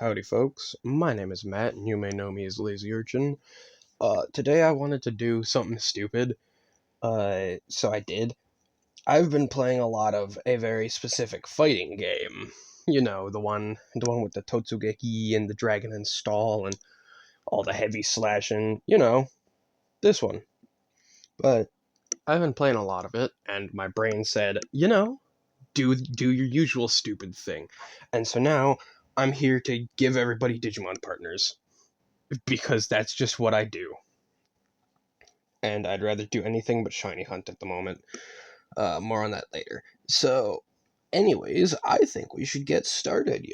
Howdy folks, my name is Matt and you may know me as Lazy Urchin. Today I wanted to do something stupid, so I did. I've been playing a lot of a very specific fighting game. You know, the one with the Totsugeki and the dragon install and all the heavy slashing, this one. But I've been playing a lot of it and my brain said, do your usual stupid thing. And so now I'm here to give everybody Digimon partners. Because that's just what I do. And I'd rather do anything but shiny hunt at the moment. More on that later. So, anyways, I think we should get started.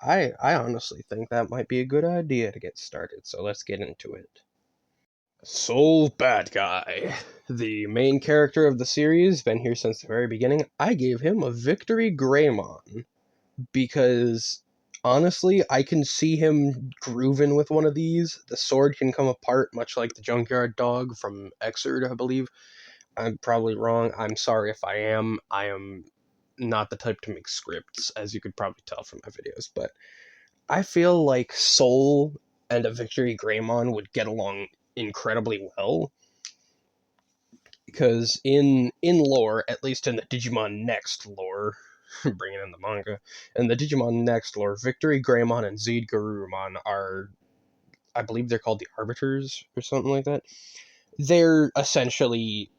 I honestly think that might be a good idea to get started, so let's get into it. Soul Bad Guy. The main character of the series, been here since the very beginning. I gave him a Victory Greymon because honestly, I can see him grooving with one of these. The sword can come apart, much like the Junkyard Dog from Exerd, I believe. I'm probably wrong. I'm sorry if I am. I am not the type to make scripts, as you could probably tell from my videos, but I feel like Soul and a Victory Greymon would get along incredibly well. Because in lore, at least in the Digimon Next lore, bringing in the manga, in the Digimon Next lore, Victory Greymon and Zeed Garurumon are, I believe they're called the Arbiters or something like that. They're essentially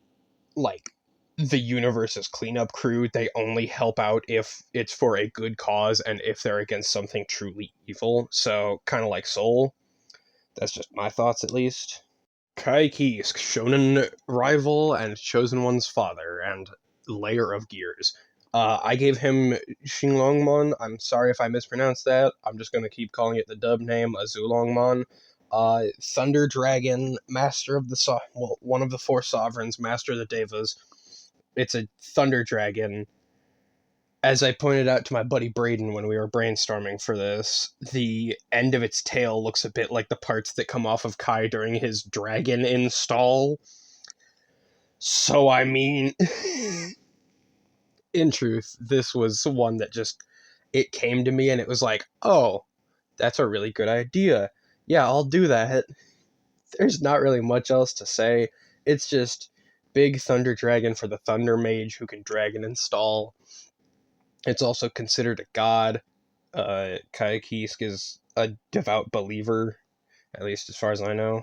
like the universe's cleanup crew. They only help out if it's for a good cause and if they're against something truly evil. So kind of like Soul. That's just my thoughts, at least. Kai Kisk, shonen rival and chosen one's father, and layer of gears. I gave him Xinglongmon. I'm sorry if I mispronounced that. I'm just gonna keep calling it the dub name, Azulongmon. Thunder Dragon, master of the one of the four sovereigns, master of the Devas. It's a Thunder Dragon. As I pointed out to my buddy Braden when we were brainstorming for this, the end of its tail looks a bit like the parts that come off of Kai during his dragon install. So, I mean, in truth, this was one that just, it came to me and it was like, oh, that's a really good idea. Yeah, I'll do that. There's not really much else to say. It's just big Thunder Dragon for the Thunder Mage who can dragon install. It's also considered a god. Kaikisk is a devout believer, at least as far as I know.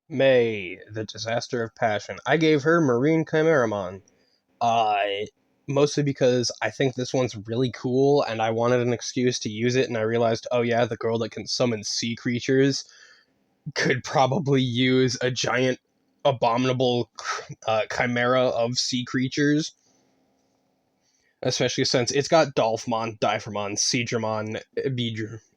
May, the Disaster of Passion. I gave her Marine Chimeramon. Uh, Mostly because I think this one's really cool, and I wanted an excuse to use it, and I realized, oh yeah, the girl that can summon sea creatures could probably use a giant, abominable chimera of sea creatures. Especially since it's got Dolphmon, Difermon, Seadramon,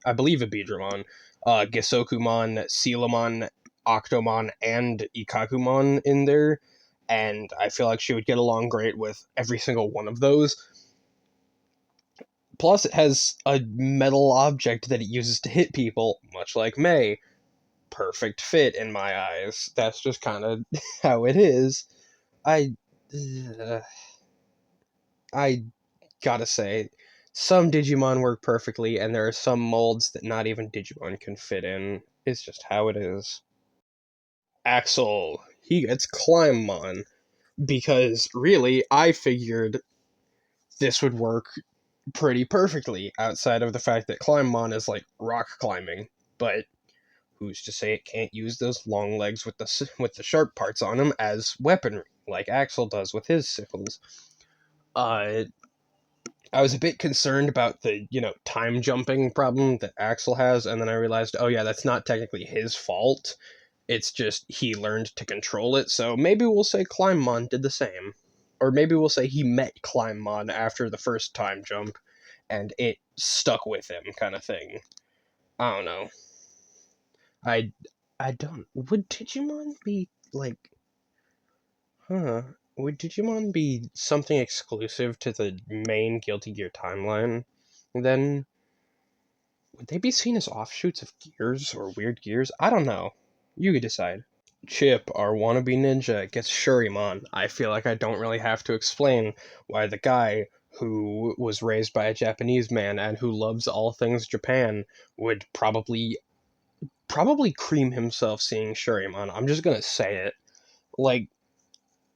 I believe Abidramon, Gisokumon, Sealamon, Octomon, and Ikakumon in there, and I feel like she would get along great with every single one of those. Plus, it has a metal object that it uses to hit people, much like May. Perfect fit in my eyes. That's just kind of how it is. I... Uh, I gotta say, some Digimon work perfectly, and there are some molds that not even Digimon can fit in. It's just how it is. Axel, he gets Climbmon, because really, I figured this would work pretty perfectly, outside of the fact that Climbmon is like rock climbing, but who's to say it can't use those long legs with the sharp parts on them as weaponry, like Axel does with his sickles. Uh, I was a bit concerned about the, time jumping problem that Axel has, and then I realized, oh yeah, that's not technically his fault. It's just he learned to control it, so maybe we'll say Climbmon did the same. Or maybe we'll say he met Climbmon after the first time jump, and it stuck with him, kind of thing. I don't know. I, I don't... Would Digimon be, like... Huh... Would Digimon be something exclusive to the main Guilty Gear timeline? Then would they be seen as offshoots of Gears or Weird Gears? I don't know. You could decide. Chip, our wannabe ninja, gets Shurimon. I feel like I don't really have to explain why the guy who was raised by a Japanese man and who loves all things Japan, would probably cream himself seeing Shurimon. I'm just gonna say it. Like,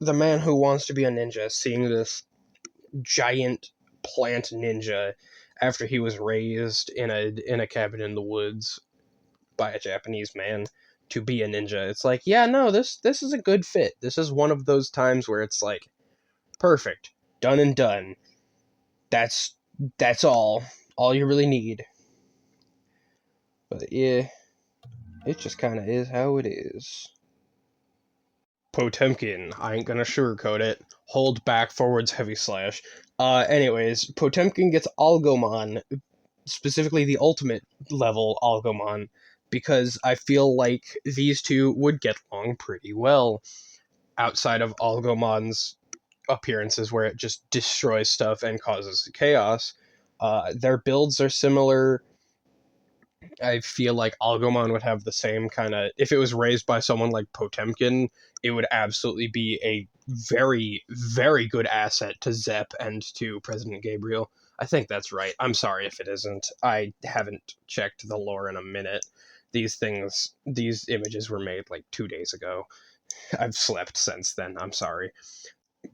the man who wants to be a ninja seeing this giant plant ninja after he was raised in a cabin in the woods by a Japanese man to be a ninja. It's like, yeah, no, this is a good fit. This is one of those times where it's like, perfect, done and done. That's all you really need. But yeah, it just kind of is how it is. Potemkin, I ain't gonna sugarcoat it. Hold back, forwards, heavy slash. Anyways, Potemkin gets Algomon, specifically the ultimate level Algomon, because I feel like these two would get along pretty well outside of Algomon's appearances where it just destroys stuff and causes chaos. Their builds are similar. I feel like Algomon would have the same kind of. If it was raised by someone like Potemkin, it would absolutely be a very, very good asset to Zep and to President Gabriel. I think that's right. I'm sorry if it isn't. I haven't checked the lore in a minute. These images were made like 2 days ago. I've slept since then. I'm sorry.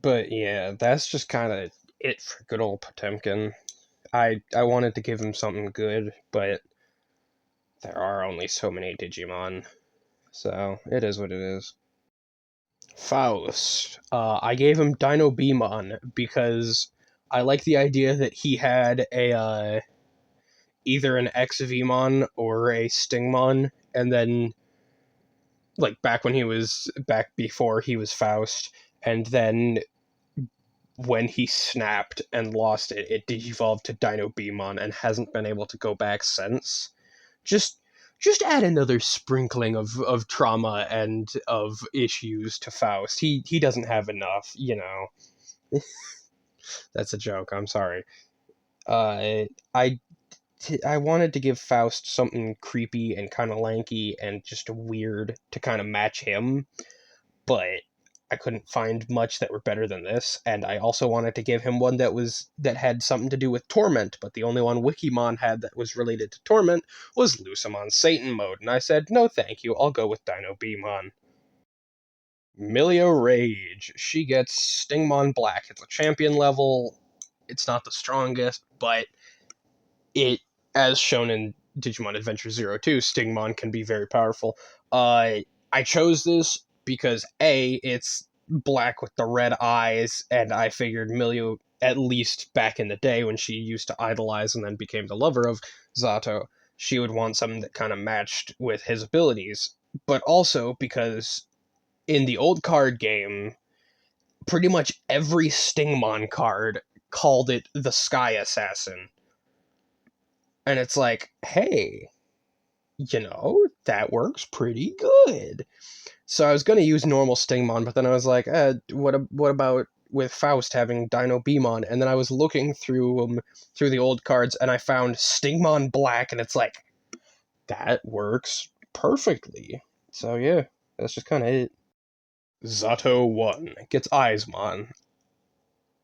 But yeah, that's just kind of it for good old Potemkin. I wanted to give him something good, but there are only so many Digimon, so it is what it is. Faust. I gave him Dino Beamon because I like the idea that he had a either an XVmon or a Stingmon, and then like back before he was Faust, and then when he snapped and lost it, it devolved to Dino Beamon and hasn't been able to go back since. Just add another sprinkling of trauma and of issues to Faust. He doesn't have enough, you know. That's a joke. I'm sorry. Uh, I I wanted to give Faust something creepy and kind of lanky and just weird to kind of match him, but I couldn't find much that were better than this, and I also wanted to give him one that had something to do with Torment, but the only one Wikimon had that was related to Torment was Lucimon Satan mode, and I said, no thank you, I'll go with Dino Beamon. Milio Rage. She gets Stingmon Black. It's a champion level. It's not the strongest, but it, as shown in Digimon Adventure 02, Stingmon can be very powerful. I chose this because A, it's black with the red eyes, and I figured Milio, at least back in the day when she used to idolize and then became the lover of Zato, she would want something that kind of matched with his abilities. But also because in the old card game, pretty much every Stingmon card called it the Sky Assassin. And it's like, hey, that works pretty good. So I was going to use normal Stingmon, but then I was like, what about with Faust having Dino Beamon? And then I was looking through the old cards, and I found Stingmon Black, and it's like, that works perfectly. So yeah, that's just kind of it. Zato 1 gets Eismon.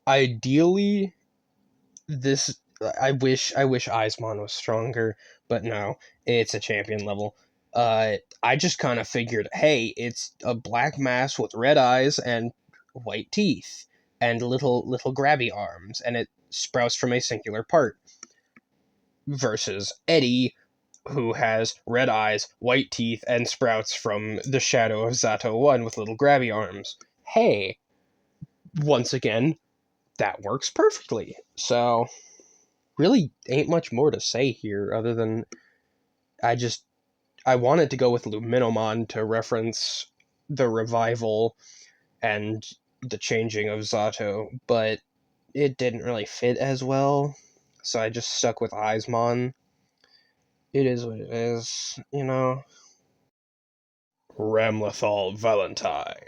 Ideally, this I wish Eismon was stronger, but no, it's a champion level. I just kind of figured, hey, it's a black mass with red eyes and white teeth and little grabby arms, and it sprouts from a singular part. Versus Eddie, who has red eyes, white teeth, and sprouts from the shadow of Zato 1 with little grabby arms. Hey, once again, that works perfectly. So really ain't much more to say here other than I just I wanted to go with Luminomon to reference the revival and the changing of Zato, but it didn't really fit as well, so I just stuck with Eismon. It is what it is. Ramlethal Valentine.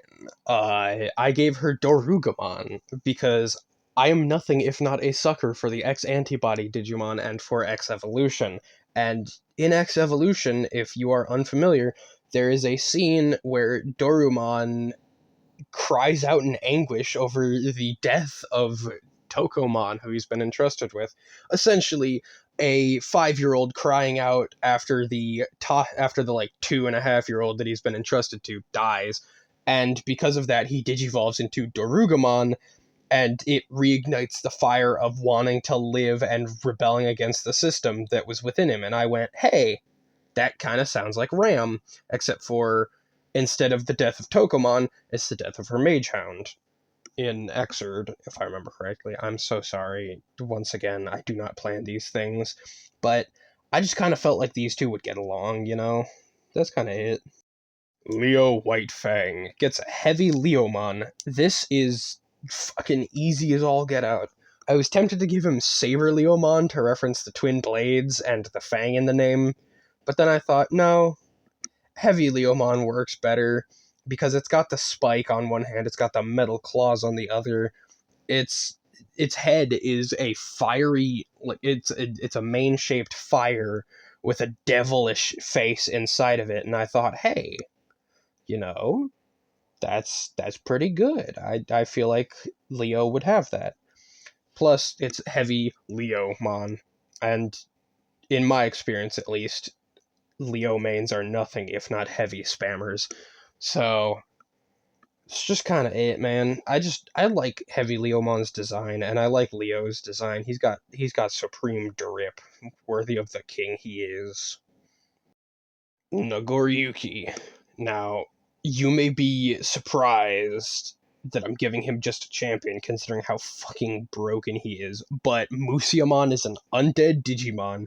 I gave her Dorugamon because I am nothing if not a sucker for the X antibody Digimon and for X evolution. And in X evolution, if you are unfamiliar, there is a scene where Dorumon cries out in anguish over the death of Tokomon, who he's been entrusted with. Essentially, a 5-year-old crying out after the like 2.5-year-old that he's been entrusted to dies, and because of that, he digivolves into Dorugamon, and it reignites the fire of wanting to live and rebelling against the system that was within him. And I went, hey, that kind of sounds like Ram, except for instead of the death of Tokomon, it's the death of her mage hound in Exerd, if I remember correctly. I'm so sorry. Once again, I do not plan these things, but I just kind of felt like these two would get along, you know? That's kind of it. Leo Whitefang gets a heavy Leomon. This is fucking easy as all get out. I was tempted to give him Saber Leomon to reference the twin blades and the fang in the name, but then I thought, no, heavy Leomon works better because it's got the spike on one hand, it's got the metal claws on the other. Its head is a fiery, like it's a main shaped fire with a devilish face inside of it, and I thought, hey, you know, that's pretty good. I feel like Leo would have that. Plus, it's heavy Leomon, and in my experience at least, Leo mains are nothing if not heavy spammers. So it's just kind of it, man. I like heavy Leomon's design, and I like Leo's design. He's got supreme drip, worthy of the king he is. Nagoriyuki. Now, you may be surprised that I'm giving him just a champion, considering how fucking broken he is, but Musyamon is an undead Digimon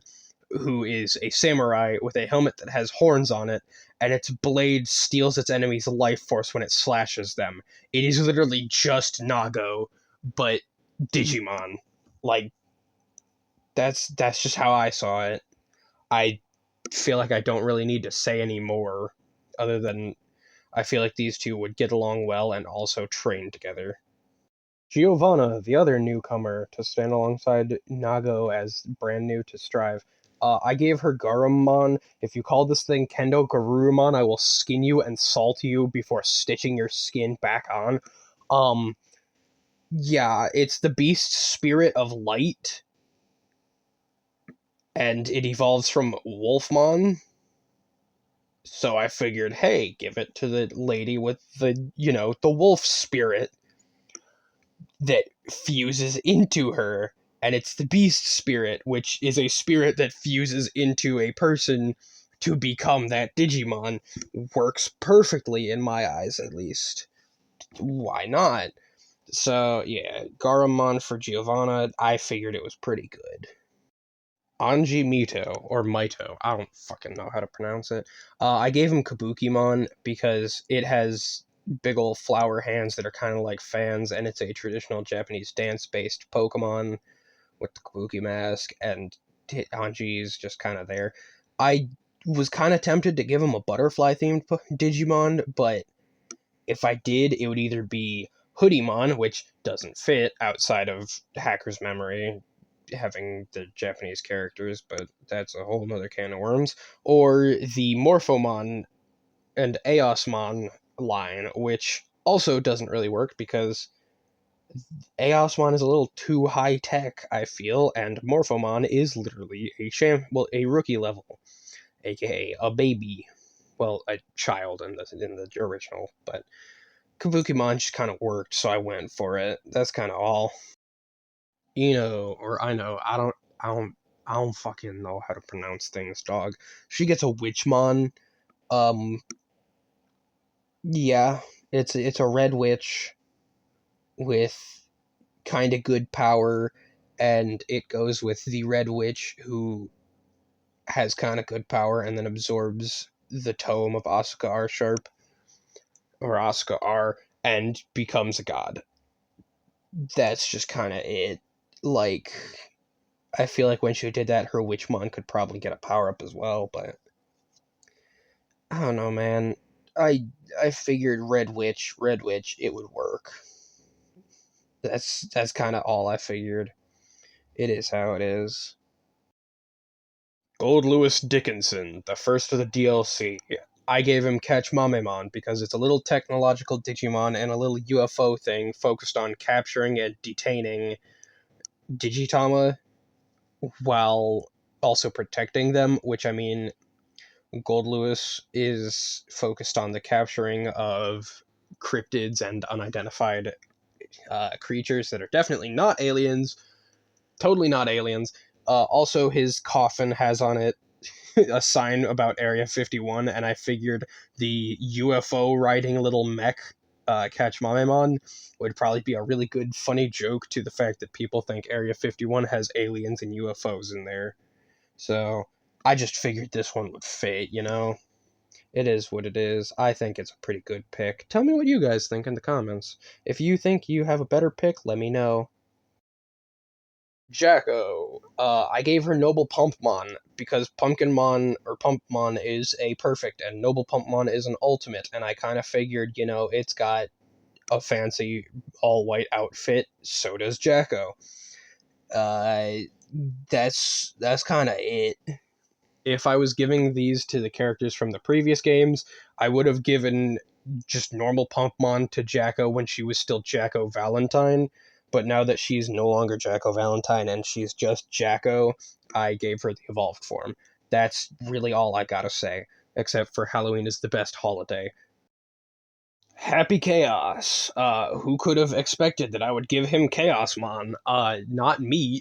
who is a samurai with a helmet that has horns on it, and its blade steals its enemy's life force when it slashes them. It is literally just Nago, but Digimon. Like, that's just how I saw it. I feel like I don't really need to say any more, other than I feel like these two would get along well and also train together. Giovanna, the other newcomer to stand alongside Nago as brand new to Strive. I gave her Garumon. If you call this thing Kendo Garurumon, I will skin you and salt you before stitching your skin back on. Um, yeah, it's the beast spirit of light, and it evolves from Wolfmon. So I figured, hey, give it to the lady with the wolf spirit that fuses into her, and it's the beast spirit, which is a spirit that fuses into a person to become that Digimon. Works perfectly in my eyes, at least. Why not? So yeah, Garumon for Giovanna. I figured it was pretty good. Anji Mito, or Mito, I don't fucking know how to pronounce it. I gave him Kabukimon because it has big ol' flower hands that are kind of like fans, and it's a traditional Japanese dance-based Pokemon with the Kabuki mask, and Anji's just kind of there. I was kind of tempted to give him a butterfly-themed Digimon, but if I did, it would either be Hoodiemon, which doesn't fit outside of Hacker's Memory, having the Japanese characters, but that's a whole nother can of worms, or the Morphomon and Aosmon line, which also doesn't really work because Aosmon is a little too high tech, I feel, and Morphomon is literally a rookie level, aka a baby. Well, a child in the original, but Kabukimon just kind of worked, so I went for it. That's kind of all. Or I know, I don't fucking know how to pronounce things, dog. She gets a Witchmon. Um, yeah, it's a red witch with kind of good power, and it goes with the red witch who has kind of good power and then absorbs the tome of Asuka R Sharp or Asuka R and becomes a god. That's just kind of it. Like, I feel like when she did that, her Witchmon could probably get a power up as well, but I don't know, man. I figured Red Witch, it would work. That's kind of all I figured. It is how it is. Gold Lewis Dickinson, the first of the DLC. I gave him Catch Mamemon because it's a little technological Digimon and a little UFO thing focused on capturing and detaining Digitama while also protecting them, which I mean, Gold Lewis is focused on the capturing of cryptids and unidentified creatures that are definitely not aliens, totally not aliens. Also, his coffin has on it a sign about Area 51, and I figured the UFO riding little mech Catch Mamemon would probably be a really good, funny joke to the fact that people think Area 51 has aliens and UFOs in there. So I just figured this one would fit, you know? It is what it is. I think it's a pretty good pick. Tell me what you guys think in the comments. If you think you have a better pick, let me know. Jacko. I gave her Noble Pumpmon because Pumpkinmon or Pumpmon is a perfect and Noble Pumpmon is an ultimate, and I kind of figured, you know, it's got a fancy all white outfit. So does Jacko. Uh, that's kind of it. If I was giving these to the characters from the previous games, I would have given just normal Pumpmon to Jacko when she was still Jacko Valentine. But now that she's no longer Jacko Valentine and she's just Jacko, I gave her the evolved form. That's really all I gotta say, except for Halloween is the best holiday. Happy Chaos. Who could have expected that I would give him Chaosmon? Not me.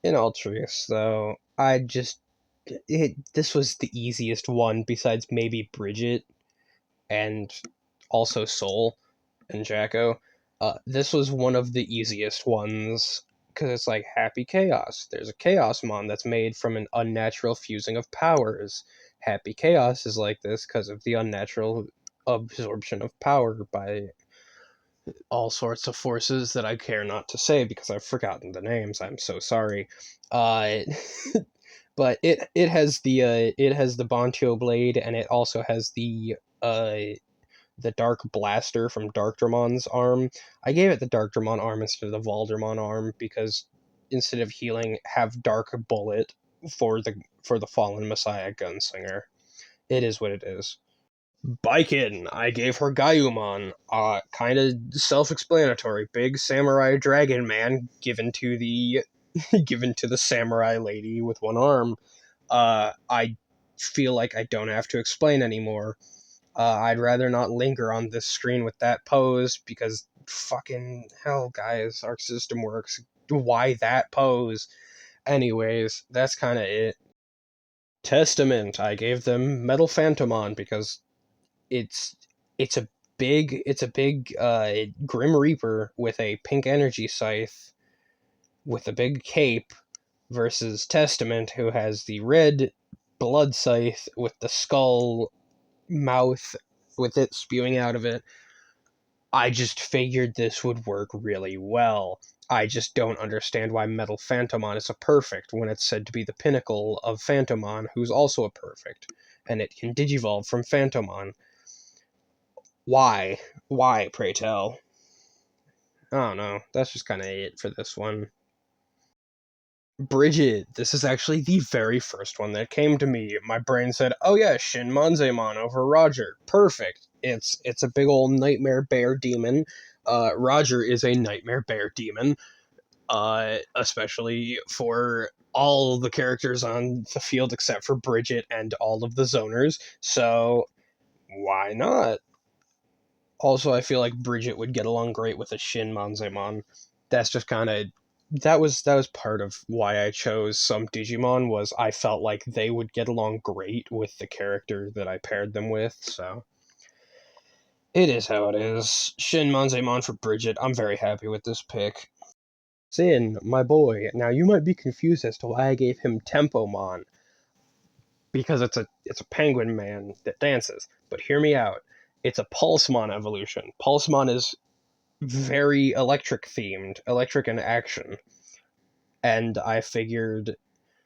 In all truth, though, this was the easiest one besides maybe Bridget and also Soul and Jacko. This was one of the easiest ones because it's like Happy Chaos. There's a Chaosmon that's made from an unnatural fusing of powers. Happy Chaos is like this because of the unnatural absorption of power by all sorts of forces that I care not to say because I've forgotten the names. I'm so sorry. Uh, but it has the Bontio blade, and it also has the Dark Blaster from Darkdramon's arm. I gave it the Darkdramon arm instead of the Valdermon arm because instead of healing, have Dark Bullet for the Fallen Messiah Gunslinger. It is what it is. Baiken, I gave her Gaiumon. Kind of self-explanatory. Big samurai dragon man given to the given to the samurai lady with one arm. I feel like I don't have to explain anymore. I'd rather not linger on this screen with that pose because fucking hell, guys, Arc System Works. Why that pose? Anyways, that's kind of it. Testament, I gave them Metal Phantomon because it's it's a big Grim Reaper with a pink energy scythe with a big cape versus Testament, who has the red blood scythe with the skull mouth with it spewing out of it. I just figured this would work really well. I just don't understand why Metal Phantomon is a perfect when it's said to be the pinnacle of Phantomon, who's also a perfect, and it can digivolve from Phantomon. Why? Why, pray tell? I don't know. That's just kind of it for this one. Bridget, this is actually the very first one that came to me. My brain said, "Oh yeah, Shin Manzemon over Roger. Perfect. It's a big old nightmare bear demon. Roger is a nightmare bear demon. Especially for all the characters on the field except for Bridget and all of the zoners. So why not? Also, I feel like Bridget would get along great with a Shin Manzemon. That's just kind of that was part of why I chose some Digimon was I felt like they would get along great with the character that I paired them with. So it is how it is. Shin Manzemon for Bridget. I'm very happy with this pick. Sin, my boy. Now you might be confused as to why I gave him Tempomon because it's a penguin man that dances. But hear me out. It's a Pulsemon evolution. Pulsemon is very electric themed, electric in action. And I figured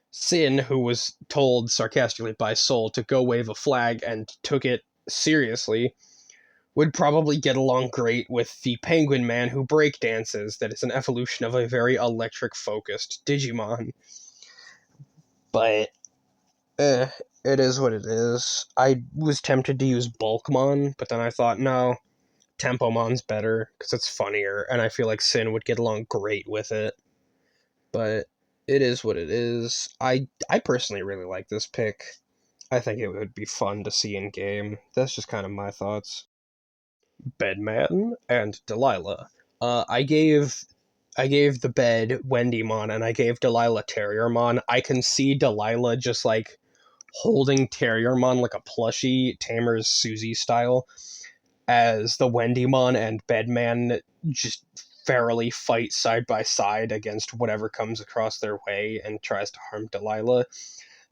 Sin, who was told sarcastically by Soul to go wave a flag and took it seriously, would probably get along great with the Penguin Man who breakdances, that is an evolution of a very electric focused Digimon. But, it is what it is. I was tempted to use Bulkmon, but then I thought, no, Tempomon's better because it's funnier, and I feel like Sin would get along great with it. But it is what it is. I personally really like this pick. I think it would be fun to see in game. That's just kind of my thoughts. Bedman and Delilah. I gave the bed Wendymon and I gave Delilah Terriermon. I can see Delilah just like holding Terriermon like a plushie, Tamer's Susie style, as the Wendymon and Bedman just fairly fight side by side against whatever comes across their way and tries to harm Delilah.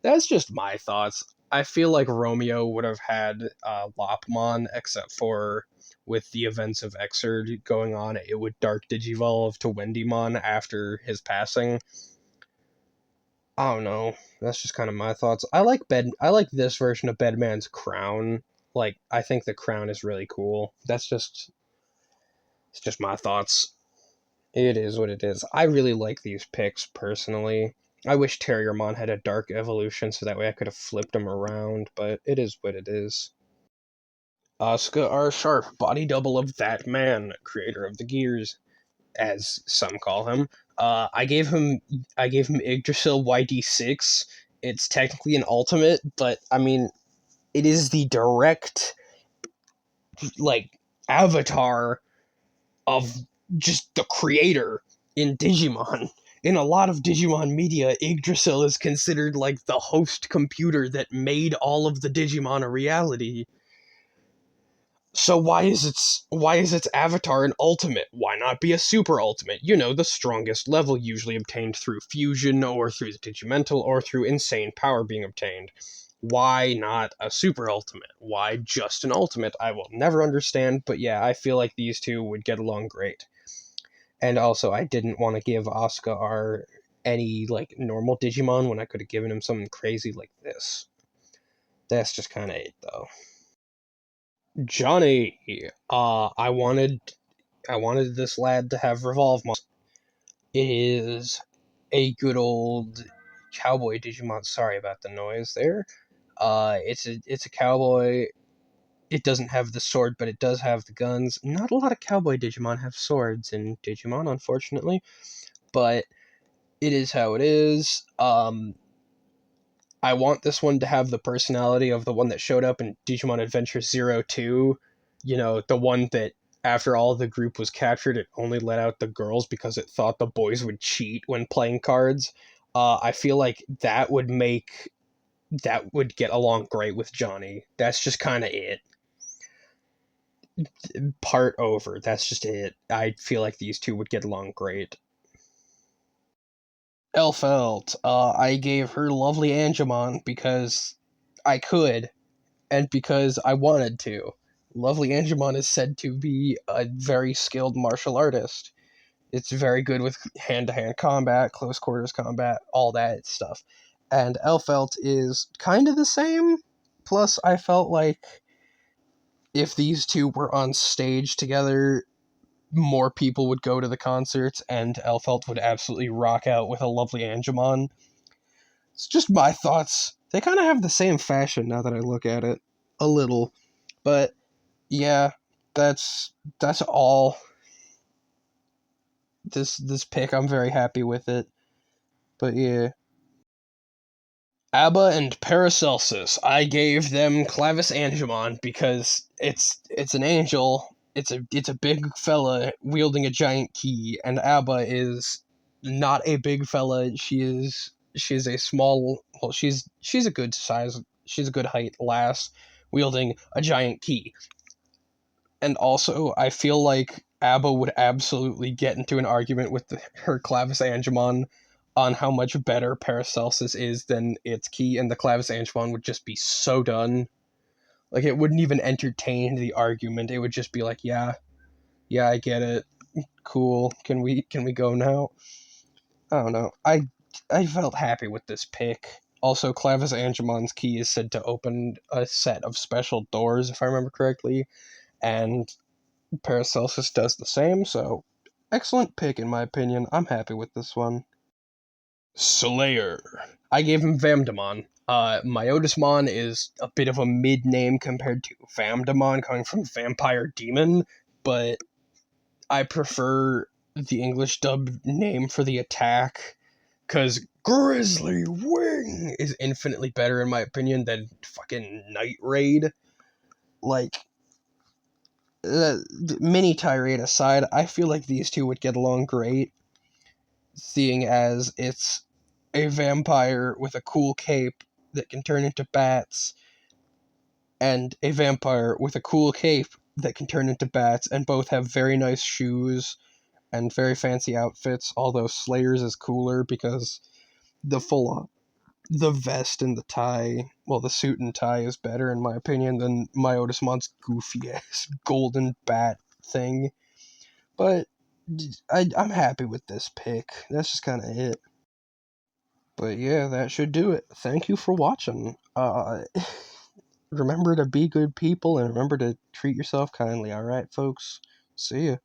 That's just my thoughts. I feel like Romeo would have had Lopmon, except for with the events of Exerd going on, it would Dark Digivolve to Wendymon after his passing. I don't know. That's just kind of my thoughts. I like this version of Bedman's crown. Like, I think the crown is really cool. It's just my thoughts. It is what it is. I really like these picks personally. I wish Terriermon had a dark evolution so that way I could have flipped him around, but it is what it is. Asuka R. Sharp, body double of that man, creator of the gears, as some call him. I gave him Yggdrasil YD6. It's technically an ultimate, but I mean, it is the direct like avatar of just the creator in Digimon. In a lot of Digimon media, Yggdrasil is considered like the host computer that made all of the Digimon a reality. So why is its avatar an ultimate? Why not be a super ultimate? You know, the strongest level usually obtained through fusion or through the Digimental or through insane power being obtained. Why not a super ultimate? Why just an ultimate? I will never understand, but yeah, I feel like these two would get along great. And also, I didn't want to give Asuka R any like normal Digimon when I could have given him something crazy like this. That's just kind of it, though. Johnny, I wanted this lad to have Revolve. It is a good old cowboy Digimon. Sorry about the noise there. It's a cowboy. It doesn't have the sword, but it does have the guns. Not a lot of cowboy Digimon have swords in Digimon, unfortunately, but it is how it is. I want this one to have the personality of the one that showed up in Digimon Adventure 02. You know, the one that after all the group was captured, it only let out the girls because it thought the boys would cheat when playing cards. I feel like that would get along great with Johnny. That's just kind of it. Part over. That's just it. I feel like these two would get along great. Elfelt, I gave her lovely Angemon because I could, and because I wanted to. Lovely Angemon is said to be a very skilled martial artist. It's very good with hand to hand combat, close quarters combat, all that stuff. And Elfelt is kind of the same. Plus, I felt like if these two were on stage together, more people would go to the concerts, and Elfelt would absolutely rock out with a lovely Angemon. It's just my thoughts. They kind of have the same fashion now that I look at it. A little. But yeah, that's all. This pick, I'm very happy with it. But yeah. Abba and Paracelsus. I gave them Clavis Angemon because it's an angel. It's a big fella wielding a giant key, and Abba is not a big fella. She's a small. Well, she's a good size. She's a good height lass wielding a giant key. And also, I feel like Abba would absolutely get into an argument with her Clavis Angemon on how much better Paracelsus is than its key, and the Clavis Angemon would just be so done. Like, it wouldn't even entertain the argument. It would just be like, yeah, I get it. Cool. Can we go now? I don't know. I felt happy with this pick. Also, Clavis Angemon's key is said to open a set of special doors, if I remember correctly, and Paracelsus does the same, so excellent pick in my opinion. I'm happy with this one. Slayer. I gave him Vamdemon. Myotismon is a bit of a mid name compared to Vamdemon, coming from Vampire Demon. but I prefer the English dub name for the attack, because Grizzly Wing is infinitely better, in my opinion, than fucking Night Raid. Like, mini tirade aside, I feel like these two would get along great, seeing as it's a vampire with a cool cape that can turn into bats, and a vampire with a cool cape that can turn into bats, and both have very nice shoes and very fancy outfits, although Slayer's is cooler because the the vest and the tie, well, the suit and tie is better, in my opinion, than Myotismon's goofy-ass golden bat thing. But I'm happy with this pick. That's just kind of it. But yeah, that should do it. Thank you for watching. Remember to be good people and remember to treat yourself kindly, alright, folks? See ya.